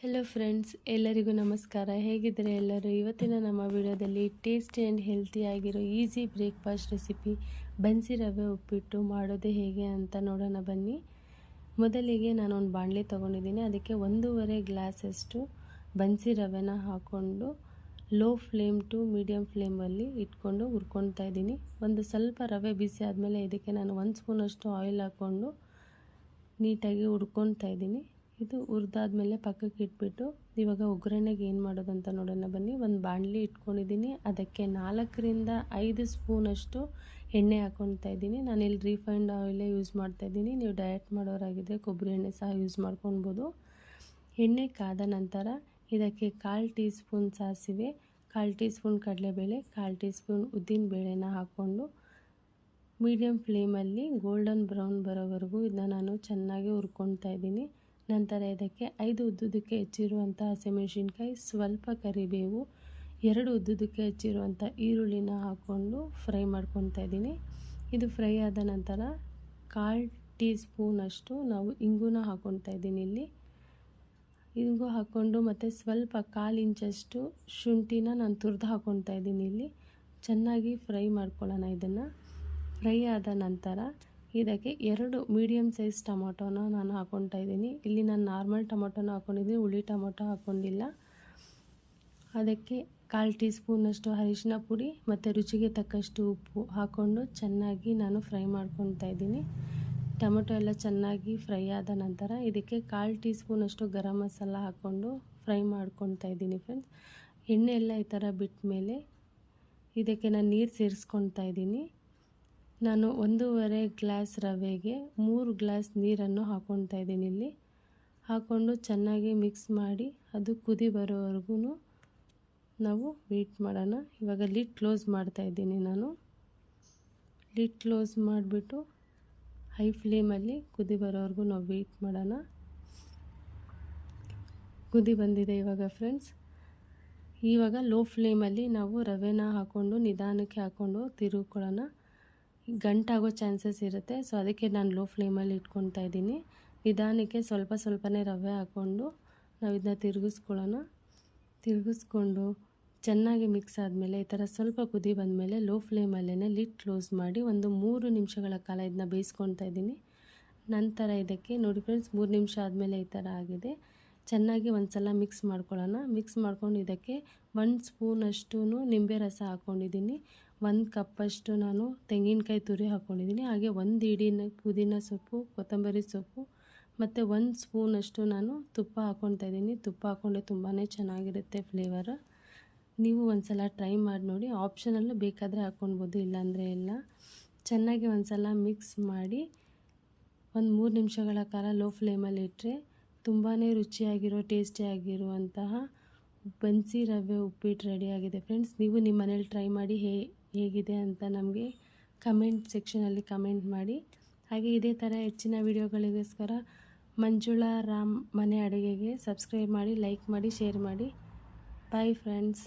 Hello friends, ಎಲ್ಲರಿಗೂ ನಮಸ್ಕಾರ. ಹೇಗಿದ್ದಾರೆ ಎಲ್ಲರೂ? ಇವತ್ತಿನ ನಮ್ಮ ವಿಡಿಯೋದಲ್ಲಿ ಟೇಸ್ಟಿ ಆ್ಯಂಡ್ ಹೆಲ್ತಿ ಆಗಿರೋ ಈಸಿ ಬ್ರೇಕ್ಫಾಸ್ಟ್ ರೆಸಿಪಿ ಬನ್ಸಿ ರವೆ ಉಪ್ಪಿಟ್ಟು ಮಾಡೋದೇ ಹೇಗೆ ಅಂತ ನೋಡೋಣ ಬನ್ನಿ. ಮೊದಲಿಗೆ ನಾನು ಒಂದು ಬಾಣಲೆ ತೊಗೊಂಡಿದ್ದೀನಿ. ಅದಕ್ಕೆ 1.5 ಗ್ಲಾಸಷ್ಟು ಬನ್ಸಿ ರವೆನ ಹಾಕ್ಕೊಂಡು ಲೋ ಫ್ಲೇಮ್ ಟು ಮೀಡಿಯಮ್ ಫ್ಲೇಮಲ್ಲಿ ಇಟ್ಕೊಂಡು ಹುರ್ಕೊಳ್ತಾ ಇದ್ದೀನಿ. ಒಂದು ಸ್ವಲ್ಪ ರವೆ ಬಿಸಿ ಆದಮೇಲೆ ಇದಕ್ಕೆ ನಾನು 1 ಸ್ಪೂನಷ್ಟು ಆಯಿಲ್ ಹಾಕ್ಕೊಂಡು ನೀಟಾಗಿ ಹುರ್ಕೊಳ್ತಾ ಇದ್ದೀನಿ. ಇದು ಹುರಿದಾದ್ಮೇಲೆ ಪಕ್ಕಕ್ಕೆ ಇಟ್ಬಿಟ್ಟು ಇವಾಗ ಒಗ್ಗರಣೆಗೆ ಏನು ಮಾಡೋದು ಅಂತ ನೋಡೋಣ ಬನ್ನಿ. ಒಂದು ಬಾಣಲಿ ಇಟ್ಕೊಂಡಿದ್ದೀನಿ. ಅದಕ್ಕೆ 4ರಿಂದ 5 ಸ್ಪೂನಷ್ಟು ಎಣ್ಣೆ ಹಾಕ್ಕೊಳ್ತಾ ಇದ್ದೀನಿ. ನಾನಿಲ್ಲಿ ರೀಫೈಂಡ್ ಆಯಿಲೇ ಯೂಸ್ ಮಾಡ್ತಾಯಿದ್ದೀನಿ. ನೀವು ಡಯಟ್ ಮಾಡೋರಾಗಿದ್ದರೆ ಕೊಬ್ಬರಿ ಎಣ್ಣೆ ಸಹ ಯೂಸ್ ಮಾಡ್ಕೊಳ್ಬೋದು. ಎಣ್ಣೆ ಕಾದ ನಂತರ ಇದಕ್ಕೆ 1/4 ಟೀ ಸ್ಪೂನ್ ಸಾಸಿವೆ, 1/4 ಟೀ ಸ್ಪೂನ್ ಕಡಲೆಬೇಳೆ, 1/4 ಟೀ ಸ್ಪೂನ್ ಉದ್ದಿನ ಬೇಳೆನ ಹಾಕ್ಕೊಂಡು ಮೀಡಿಯಮ್ ಫ್ಲೇಮಲ್ಲಿ ಗೋಲ್ಡನ್ ಬ್ರೌನ್ ಬರೋವರೆಗೂ ಇದನ್ನ ನಾನು ಚೆನ್ನಾಗಿ ಹುರ್ಕೊಳ್ತಾ ಇದ್ದೀನಿ. ನಂತರ ಇದಕ್ಕೆ 5 ಉದ್ದುದಕ್ಕೆ ಹೆಚ್ಚಿರುವಂಥ ಹಸಿಮೆಣಸಿನ್ಕಾಯಿ, ಸ್ವಲ್ಪ ಕರಿಬೇವು, 2 ಉದ್ದುದಕ್ಕೆ ಹೆಚ್ಚಿರುವಂಥ ಈರುಳ್ಳಿನ ಹಾಕ್ಕೊಂಡು ಫ್ರೈ ಮಾಡ್ಕೊತಾ ಇದ್ದೀನಿ. ಇದು ಫ್ರೈ ಆದ ನಂತರ 1/4 ಟೀ ಸ್ಪೂನಷ್ಟು ನಾವು ಇಂಗುನ ಹಾಕ್ಕೊತಾ ಇದ್ದೀನಿ. ಇಲ್ಲಿ ಇಂಗು ಹಾಕ್ಕೊಂಡು ಮತ್ತು ಸ್ವಲ್ಪ 1/4 ಇಂಚಷ್ಟು ಶುಂಠಿನ ನಾನು ತುರಿದು ಹಾಕ್ಕೊತಾ ಇದ್ದೀನಿ. ಇಲ್ಲಿ ಚೆನ್ನಾಗಿ ಫ್ರೈ ಮಾಡ್ಕೊಳ್ಳೋಣ. ಇದನ್ನು ಫ್ರೈ ಆದ ನಂತರ ಇದಕ್ಕೆ 2 ಮೀಡಿಯಮ್ ಸೈಜ್ ಟೊಮೊಟೊನ ನಾನು ಹಾಕ್ಕೊತಾ ಇದ್ದೀನಿ. ಇಲ್ಲಿ ನಾನು ನಾರ್ಮಲ್ ಟೊಮೊಟೊನ ಹಾಕ್ಕೊಂಡಿದ್ದೀನಿ, ಹುಳಿ ಟೊಮೊಟೊ ಹಾಕ್ಕೊಂಡಿಲ್ಲ. ಅದಕ್ಕೆ 1/4 ಟೀ ಸ್ಪೂನಷ್ಟು ಅರಿಶಿನ ಪುಡಿ ಮತ್ತು ರುಚಿಗೆ ತಕ್ಕಷ್ಟು ಉಪ್ಪು ಹಾಕ್ಕೊಂಡು ಚೆನ್ನಾಗಿ ನಾನು ಫ್ರೈ ಮಾಡ್ಕೊತಾ ಇದ್ದೀನಿ. ಟೊಮೊಟೊ ಎಲ್ಲ ಚೆನ್ನಾಗಿ ಫ್ರೈ ಆದ ನಂತರ ಇದಕ್ಕೆ 1/4 ಟೀ ಸ್ಪೂನಷ್ಟು ಗರಂ ಮಸಾಲ ಹಾಕ್ಕೊಂಡು ಫ್ರೈ ಮಾಡ್ಕೊತಾ ಇದ್ದೀನಿ. ಫ್ರೆಂಡ್ಸ್, ಎಣ್ಣೆ ಎಲ್ಲ ಈ ಥರ ಬಿಟ್ಟ ಮೇಲೆ ಇದಕ್ಕೆ ನಾನು ನೀರು ಸೇರಿಸ್ಕೊತಾ ಇದ್ದೀನಿ. ನಾನು 1.5 ಗ್ಲಾಸ್ ರವೆಗೆ 3 ಗ್ಲಾಸ್ ನೀರನ್ನು ಹಾಕ್ಕೊತಾ ಇದ್ದೀನಿ. ಇಲ್ಲಿ ಹಾಕ್ಕೊಂಡು ಚೆನ್ನಾಗಿ ಮಿಕ್ಸ್ ಮಾಡಿ ಅದು ಕುದಿ ಬರೋವರೆಗೂ ನಾವು ವೆಯ್ಟ್ ಮಾಡೋಣ. ಇವಾಗ ಲಿಡ್ ಕ್ಲೋಸ್ ಮಾಡ್ತಾ ಇದ್ದೀನಿ. ನಾನು ಲಿಡ್ ಕ್ಲೋಸ್ ಮಾಡಿಬಿಟ್ಟು ಹೈ ಫ್ಲೇಮಲ್ಲಿ ಕುದಿ ಬರೋವರೆಗೂ ನಾವು ವೆಯ್ಟ್ ಮಾಡೋಣ. ಕುದಿ ಬಂದಿದೆ ಇವಾಗ ಫ್ರೆಂಡ್ಸ್. ಇವಾಗ ಲೋ ಫ್ಲೇಮಲ್ಲಿ ನಾವು ರವೆನ ಹಾಕ್ಕೊಂಡು ನಿಧಾನಕ್ಕೆ ಹಾಕ್ಕೊಂಡು ತಿರುಗ್ಕೊಳ್ಳೋಣ. ಗಂಟಾಗೋ ಚಾನ್ಸಸ್ ಇರುತ್ತೆ. ಸೊ ಅದಕ್ಕೆ ನಾನು ಲೋ ಫ್ಲೇಮಲ್ಲಿ ಇಟ್ಕೊತಾ ಇದ್ದೀನಿ. ನಿಧಾನಕ್ಕೆ ಸ್ವಲ್ಪ ಸ್ವಲ್ಪನೇ ರವೆ ಹಾಕ್ಕೊಂಡು ನಾವು ಇದನ್ನ ತಿರುಗಿಸ್ಕೊಂಡು ಚೆನ್ನಾಗಿ ಮಿಕ್ಸ್ ಆದಮೇಲೆ ಈ ಥರ ಸ್ವಲ್ಪ ಕುದಿ ಬಂದಮೇಲೆ ಲೋ ಫ್ಲೇಮಲ್ಲೇ ಲಿಡ್ ಕ್ಲೋಸ್ ಮಾಡಿ ಒಂದು 3 ನಿಮಿಷಗಳ ಕಾಲ ಇದನ್ನ ಬೇಯಿಸ್ಕೊತಾ ಇದ್ದೀನಿ. ನಂತರ ಇದಕ್ಕೆ ನೋಡಿ ಫ್ರೆಂಡ್ಸ್, 3 ನಿಮಿಷ ಆದಮೇಲೆ ಈ ಥರ ಆಗಿದೆ. ಚೆನ್ನಾಗಿ ಒಂದು ಸಲ ಮಿಕ್ಸ್ ಮಾಡ್ಕೊಳ್ಳೋಣ. ಮಿಕ್ಸ್ ಮಾಡ್ಕೊಂಡು ಇದಕ್ಕೆ 1 ಸ್ಪೂನಷ್ಟು ನಿಂಬೆ ರಸ ಹಾಕ್ಕೊಂಡಿದ್ದೀನಿ. 1 ಕಪ್ಪಷ್ಟು ನಾನು ತೆಂಗಿನಕಾಯಿ ತುರಿ ಹಾಕ್ಕೊಂಡಿದ್ದೀನಿ. ಹಾಗೆ 1 ಇಡೀ ಪುದೀನ ಸೊಪ್ಪು, ಕೊತ್ತಂಬರಿ ಸೊಪ್ಪು ಮತ್ತು 1 ಸ್ಪೂನಷ್ಟು ನಾನು ತುಪ್ಪ ಹಾಕ್ಕೊತಾ ಇದ್ದೀನಿ. ತುಪ್ಪ ಹಾಕ್ಕೊಂಡ್ರೆ ತುಂಬಾ ಚೆನ್ನಾಗಿರುತ್ತೆ ಫ್ಲೇವರ್. ನೀವು ಒಂದು ಸಲ ಟ್ರೈ ಮಾಡಿ ನೋಡಿ. ಆಪ್ಷನಲ್ಲೂ ಬೇಕಾದರೆ ಹಾಕ್ಕೊಳ್ಬೋದು, ಇಲ್ಲಾಂದರೆ ಇಲ್ಲ. ಚೆನ್ನಾಗಿ ಒಂದು ಸಲ ಮಿಕ್ಸ್ ಮಾಡಿ ಒಂದು 3 ನಿಮಿಷಗಳ ಕಾಲ ಲೋ ಫ್ಲೇಮಲ್ಲಿ ಇಟ್ಟರೆ ತುಂಬಾ ರುಚಿಯಾಗಿರೋ ಟೇಸ್ಟಿಯಾಗಿರುವಂತಹ ಬನ್ಸಿ ರವೆ ಉಪ್ಪಿಟ್ಟು ರೆಡಿಯಾಗಿದೆ ಫ್ರೆಂಡ್ಸ್. ನೀವು ನಿಮ್ಮ ಮನೇಲಿ ಟ್ರೈ ಮಾಡಿ ಹೇಗಿದೆ ಅಂತ ನಮಗೆ ಕಮೆಂಟ್ ಸೆಕ್ಷನಲ್ಲಿ ಕಮೆಂಟ್ ಮಾಡಿ. ಹಾಗೆ ಇದೇ ಥರ ಹೆಚ್ಚಿನ ವಿಡಿಯೋಗಳಿಗೋಸ್ಕರ ಮಂಜುಳಾ ರಾಮ್ ಮನೆ ಅಡುಗೆಗೆ ಸಬ್ಸ್ಕ್ರೈಬ್ ಮಾಡಿ, ಲೈಕ್ ಮಾಡಿ, ಶೇರ್ ಮಾಡಿ. Bye friends.